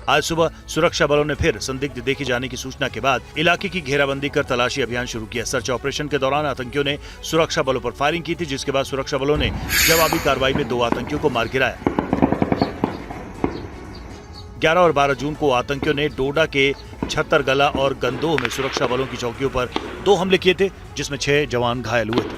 आज सुबह सुरक्षा बलों ने फिर संदिग्ध देखे जाने की सूचना के बाद इलाके की घेराबंदी कर तलाशी अभियान शुरू किया। सर्च ऑपरेशन के दौरान आतंकियों ने सुरक्षा बलों पर फायरिंग की थी, जिसके बाद सुरक्षा बलों ने जवाबी कार्रवाई में 2 आतंकियों को मार गिराया। 11 और 12 जून को आतंकियों ने डोडा के छत्तरगला और गंदोह में सुरक्षा बलों की चौकियों पर 2 हमले किए थे, जिसमें 6 जवान घायल हुए थे।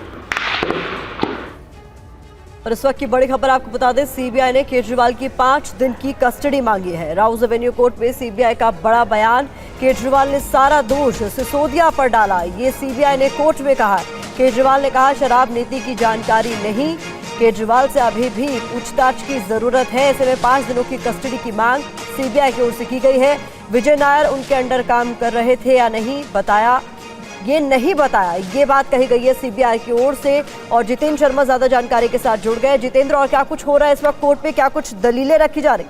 और इस वक्त की बड़ी खबर आपको बता दें, सीबीआई ने केजरीवाल की 5 दिन की कस्टडी मांगी है। राउज एवेन्यू कोर्ट में सीबीआई का बड़ा बयान। केजरीवाल ने सारा दोष सिसोदिया पर डाला, ये सीबीआई ने कोर्ट में कहा। केजरीवाल ने कहा शराब नीति की जानकारी नहीं, केजरीवाल से अभी भी पूछताछ की जरूरत है। ऐसे में 5 दिनों की कस्टडी की मांग सीबीआई की ओर से की गई है। विजय नायर उनके अंडर काम कर रहे थे या नहीं ये नहीं बताया, ये बात कही गई है सीबीआई की ओर से। और जितेंद्र शर्मा ज्यादा जानकारी के साथ जुड़ गए। जितेंद्र, और क्या कुछ हो रहा है इस वक्त कोर्ट में, क्या कुछ दलीलें रखी जा रही?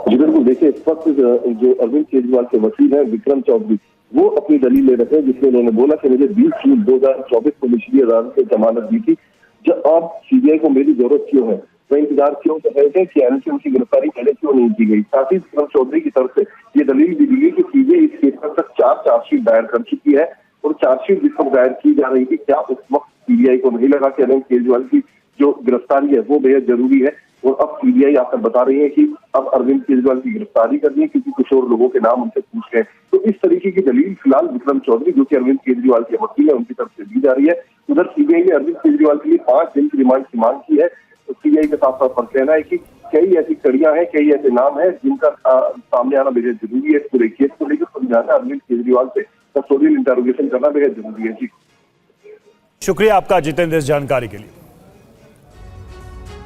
जी बिल्कुल, देखिए इस वक्त जो अरविंद केजरीवाल के वकील हैं विक्रम चौधरी, वो अपनी दलील ले रहे हैं, जिसमें उन्होंने बोला कि मुझे 20 जून 2024 को निचली अदालत ने जमानत दी थी। जब अब सीबीआई को मेरी जरूरत क्यों है, वह इंतजार क्यों कर रहे थे कि यानी उनकी गिरफ्तारी पहले क्यों नहीं की गई। साथ ही विक्रम चौधरी की तरफ से ये दलील भी दी गई कि सीबीआई इस केस पर तक 4 चार्जशीट दायर कर चुकी है और चार्जशीट जिस वक्त दायर की जा रही थी, क्या उस वक्त सीबीआई को नहीं लगा कि अरविंद केजरीवाल की जो गिरफ्तारी है वो बेहद जरूरी है। और अब सीबीआई आकर बता रही है कि अब अरविंद केजरीवाल की गिरफ्तारी करनी है क्योंकि कुछ और लोगों के नाम उनसे पूछ रहे हैं। तो इस तरीके की दलील फिलहाल विक्रम चौधरी, जो कि अरविंद केजरीवाल के वकील है, उनकी तरफ से दी जा रही है। उधर सीबीआई ने अरविंद केजरीवाल के लिए 5 दिन की रिमांड की मांग की है। तो सीबीआई के साथ साथ पर कहना है कि कई ऐसी कड़ियां हैं, कई ऐसे नाम हैं जिनका सामने आना बेहद जरूरी है। पूरे केस को लेकर समझाना, अरविंद केजरीवाल से कस्टोडियल इंटरोगेशन करना बेहद जरूरी है। जी
शुक्रिया आपका जितेंद्र इस जानकारी के लिए।